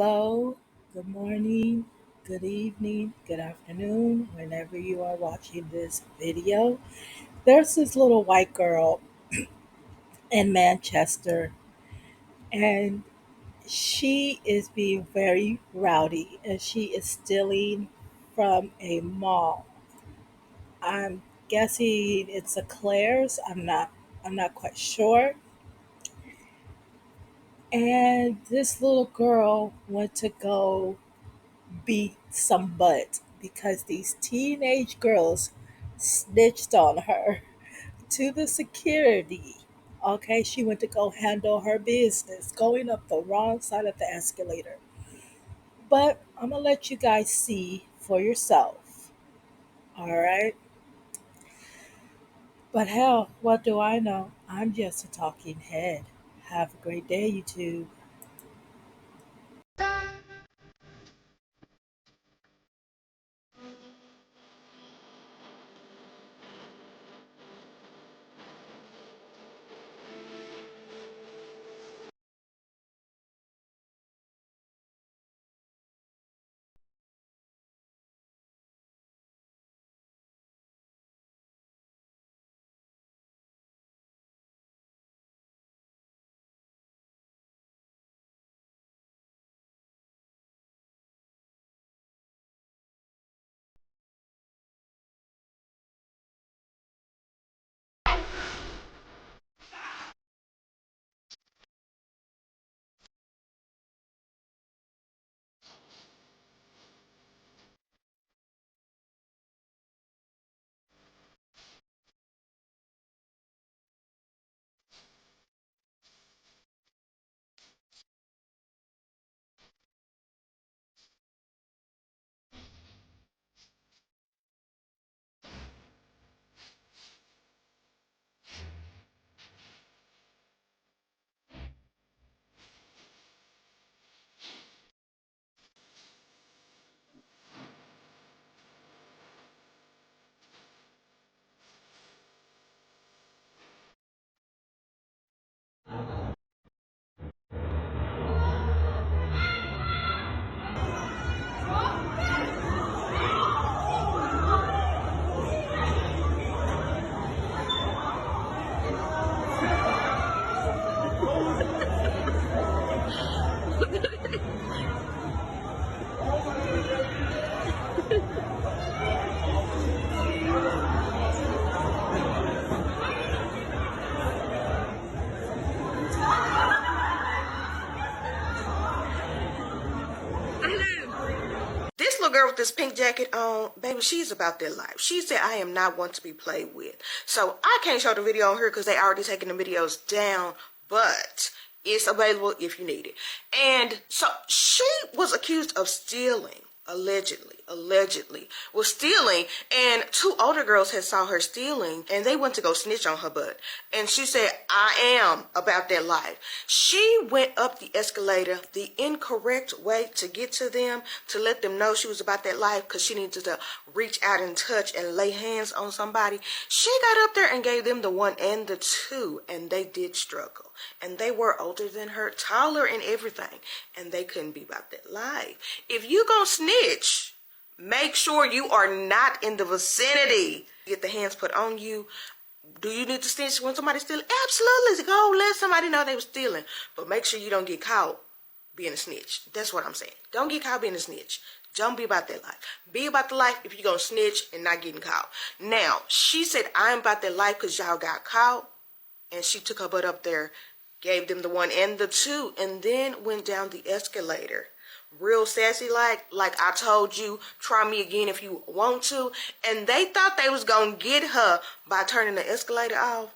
Hello, good morning, good evening, good afternoon, whenever you are watching this video. There's this little white girl in Manchester, and she is being very rowdy and she is stealing from a mall. I'm guessing it's a Claire's. I'm not quite sure. And this little girl went to go beat some butt because these teenage girls snitched on her to the security. Okay, she went to go handle her business, going up the wrong side of the escalator. But I'm gonna let you guys see for yourself. All right. But hell, what do I know? I'm just a talking head. Have a great day, YouTube. This little girl with this pink jacket on, baby, she's about their life. She said, I am not one to be played with. So I can't show the video on here because they already taken the videos down, but it's available if you need it. And so she was accused of stealing, allegedly was stealing, and two older girls had saw her stealing and they went to go snitch on her butt. And she said, I am about that life. She went up the escalator the incorrect way to get to them, to let them know she was about that life, because she needed to reach out and touch and lay hands on somebody. She got up there and gave them the one and the two, and they did struggle. And they were older than her, taller and everything, and they couldn't be about that life. If you gonna snitch, make sure you are not in the vicinity. Get the hands put on you. Do you need to snitch when somebody's stealing? Absolutely. Go let somebody know they were stealing. But make sure you don't get caught being a snitch. That's what I'm saying. Don't get caught being a snitch. Don't be about that life. Be about the life if you're going to snitch and not getting caught. Now, she said, I'm about that life because y'all got caught. And she took her butt up there, gave them the one and the two, and then went down the escalator. Real sassy like I told you, try me again if you want to. And they thought they was going to get her by turning the escalator off.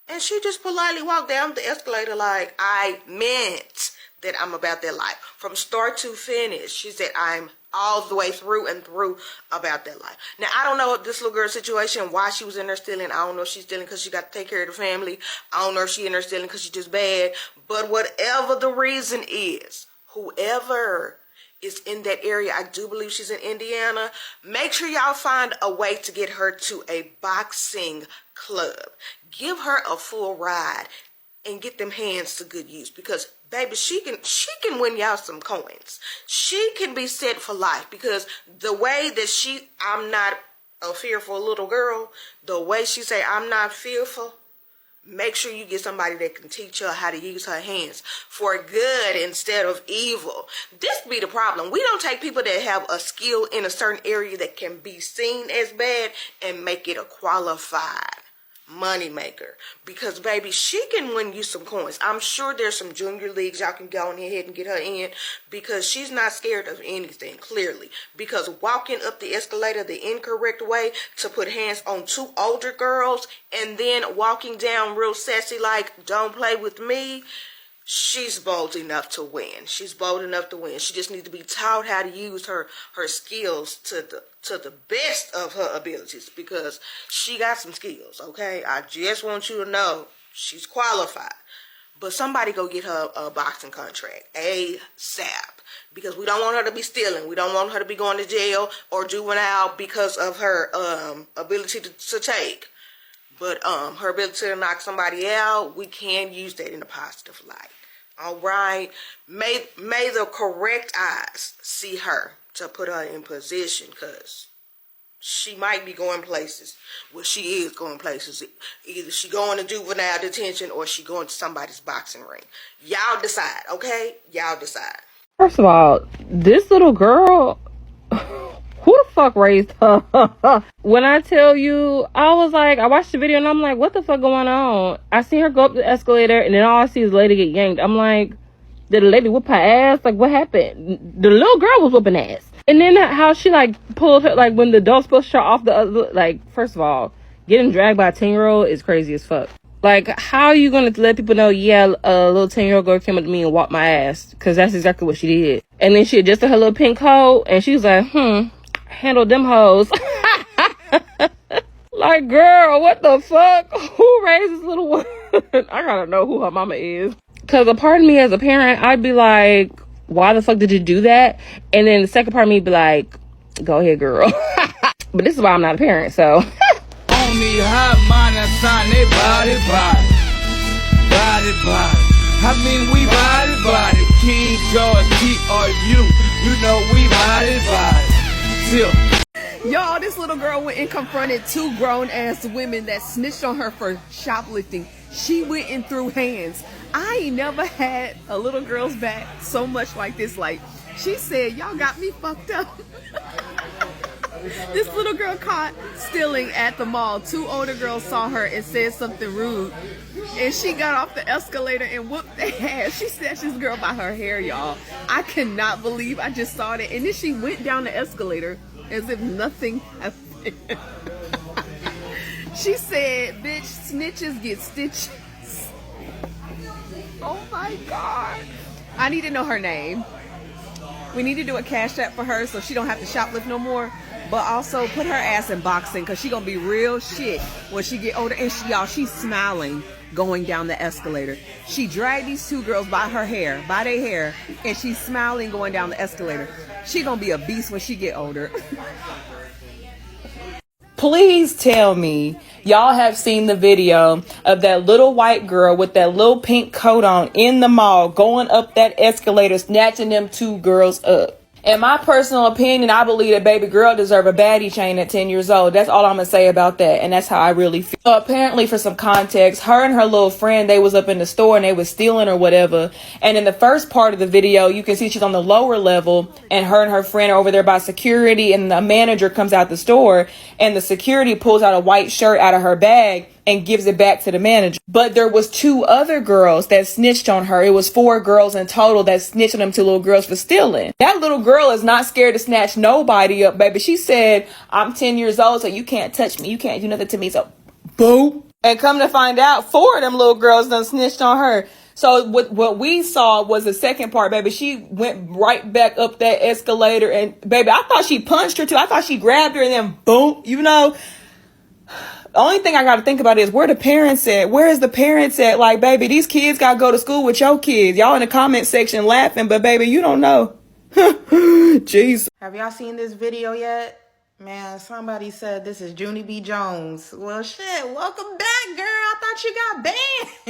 And she just politely walked down the escalator like, I meant that I'm about that life. From start to finish, she said, I'm all the way through and through about that life. Now, I don't know if this little girl's situation, why she was in there stealing. I don't know if she's stealing because she got to take care of the family. I don't know if she's in there stealing because she's just bad. But whatever the reason is, whoever is in that area, I do believe she's in Indiana, make sure y'all find a way to get her to a boxing club. Give her a full ride and get them hands to good use, because baby, she can win y'all some coins. She can be set for life, because the way that I'm not a fearful little girl, the way she say I'm not fearful, make sure you get somebody that can teach her how to use her hands for good instead of evil. This be the problem. We don't take people that have a skill in a certain area that can be seen as bad and make it a qualified money maker, because baby, she can win you some coins. I'm sure there's some junior leagues y'all can go on ahead and get her in, because she's not scared of anything, clearly. Because walking up the escalator the incorrect way to put hands on 2 older girls and then walking down real sassy like, don't play with me, she's bold enough to win. She's bold enough to win. She just needs to be taught how to use her skills to the best of her abilities, because she got some skills, okay? I just want you to know she's qualified. But somebody go get her a boxing contract ASAP, because we don't want her to be stealing. We don't want her to be going to jail or juvenile because of her ability to take. But her ability to knock somebody out, we can use that in a positive light. All right, may the correct eyes see her to put her in position, because she might be going places. Well, she is going places. Either she going to juvenile detention or she going to somebody's boxing ring. Y'all decide, okay? Y'all decide. First of all, this little girl, who the fuck raised her? When I tell you, I was like, I watched the video and I'm like, what the fuck going on? I see her go up the escalator and then all I see is the lady get yanked. I'm like, did the lady whoop her ass? Like, what happened? The little girl was whooping ass. And then how she like pulled her, like when the adults pushed her off the other, like, first of all, getting dragged by a 10-year-old is crazy as fuck. Like, how are you gonna let people know, yeah, a little 10-year-old girl came up to me and whopped my ass? Because that's exactly what she did. And then she adjusted her little pink coat and she was like, handle them hoes. Like, girl, what the fuck? Who raised this little one? I gotta know who her mama is. Because a part of me as a parent, I'd be like, why the fuck did you do that? And then the second part of me be like, go ahead, girl. But this is why I'm not a parent, so. Only hot mind and sign, they body. I mean, we body. King George, T-R-U. You know we body. Still. Y'all, this little girl went and confronted 2 grown-ass women that snitched on her for shoplifting. She went and threw hands. I ain't never had a little girl's back so much like this. Like, she said, y'all got me fucked up. This little girl caught stealing at the mall. 2 older girls saw her and said something rude. And she got off the escalator and whooped their ass. She snatched this girl by her hair, y'all. I cannot believe I just saw that. And then she went down the escalator as if nothing happened. She said, bitch, snitches get stitches. Oh my God. I need to know her name. We need to do a cash app for her so she don't have to shoplift no more. But also put her ass in boxing, because she gonna be real shit when she get older. And y'all, she's smiling going down the escalator. She dragged these 2 girls by their hair, and she's smiling going down the escalator. She gonna be a beast when she get older. Please tell me y'all have seen the video of that little white girl with that little pink coat on in the mall going up that escalator, snatching them 2 girls up. In my personal opinion, I believe that baby girl deserve a baddie chain at 10 years old. That's all I'm going to say about that. And that's how I really feel. So apparently, for some context, her and her little friend, they was up in the store and they was stealing or whatever. And in the first part of the video, you can see she's on the lower level and her friend are over there by security, and the manager comes out the store and the security pulls out a white shirt out of her bag and gives it back to the manager. But there was 2 other girls that snitched on her. It was 4 girls in total that snitched on them 2 little girls for stealing. That little girl is not scared to snatch nobody up, baby. She said, I'm 10 years old, so you can't touch me. You can't do nothing to me, so boom. And come to find out, 4 of them little girls done snitched on her. So what we saw was the second part, baby. She went right back up that escalator, and baby, I thought she punched her too. I thought she grabbed her and then boom, you know. The only thing I got to think about is where the parents at? Where is the parents at? Like, baby, these kids got to go to school with your kids. Y'all in the comment section laughing, but baby, you don't know. Jeez. Have y'all seen this video yet? Man, somebody said this is Junie B. Jones. Well, shit, welcome back, girl. I thought you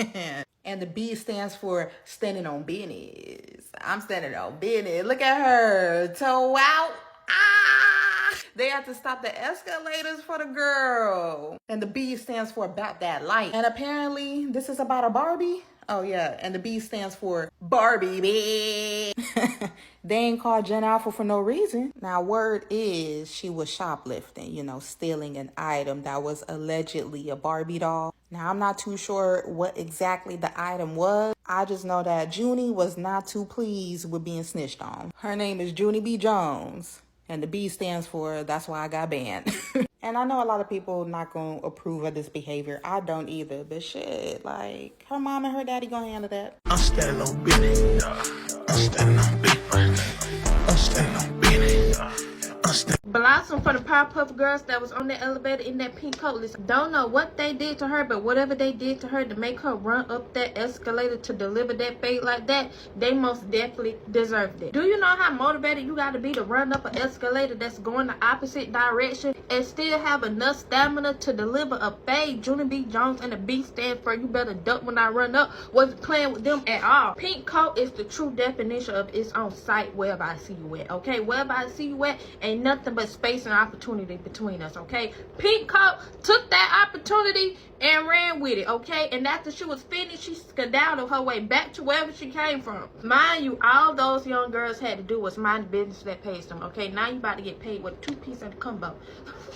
got banned. And the B stands for standing on business. I'm standing on business. Look at her. Toe out. Ah! They have to stop the escalators for the girl. And the B stands for about that light. And apparently, this is about a Barbie. Oh, yeah. And the B stands for Barbie, bitch. They ain't called Gen Alpha for no reason. Now, word is she was shoplifting, you know, stealing an item that was allegedly a Barbie doll. Now, I'm not too sure what exactly the item was. I just know that Junie was not too pleased with being snitched on. Her name is Junie B. Jones. And the B stands for that's why I got banned. And I know a lot of people not gonna approve of this behavior. I don't either. But shit, like, her mom and her daddy gonna handle that. I'm standing on business. I'm standing on business. I'm standing on business. I'm standing. Blossom for the Powerpuff Girls that was on the elevator in that pink coat. Listen, don't know what they did to her, but whatever they did to her to make her run up that escalator to deliver that fate like that, they most definitely deserved it. Do you know how motivated you got to be to run up an escalator that's going the opposite direction and still have enough stamina to deliver a fade? Junie B. Jones and the B stand for you better duck when I run up. Wasn't playing with them at all. Pink coat is the true definition of it's on site wherever I see you at, okay? Wherever I see you at, ain't nothing but space and opportunity between us, okay? Pink coat took that opportunity and ran with it, okay? And after she was finished, she skedaddled her way back to wherever she came from. Mind you, all those young girls had to do was mind the business that pays them, okay? Now you about to get paid with 2 pieces of the combo.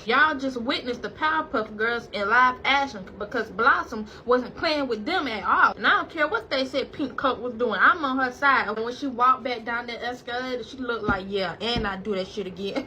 Y'all just witnessed the Powerpuff Girls in live action because Blossom wasn't playing with them at all. And I don't care what they said Pink Coat was doing. I'm on her side. And when she walked back down that escalator, she looked like, yeah, and I do that shit again.